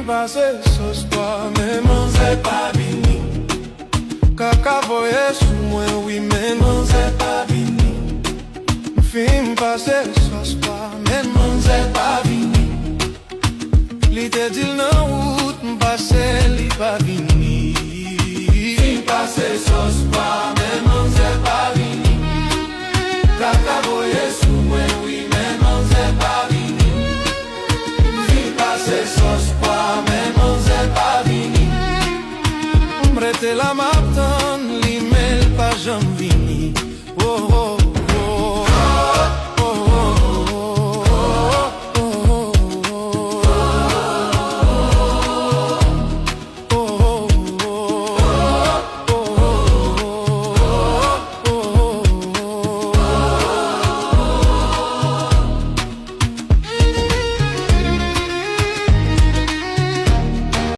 pase sos toi, mais mon c'est pas vini. Kaka voye sou mwen, oui, mais mon c'est pas vini. Fin pase sos toi, mais mon c'est pas vini. Li te dil nan wout, m'passe li pas vini. Fin pase sos toi,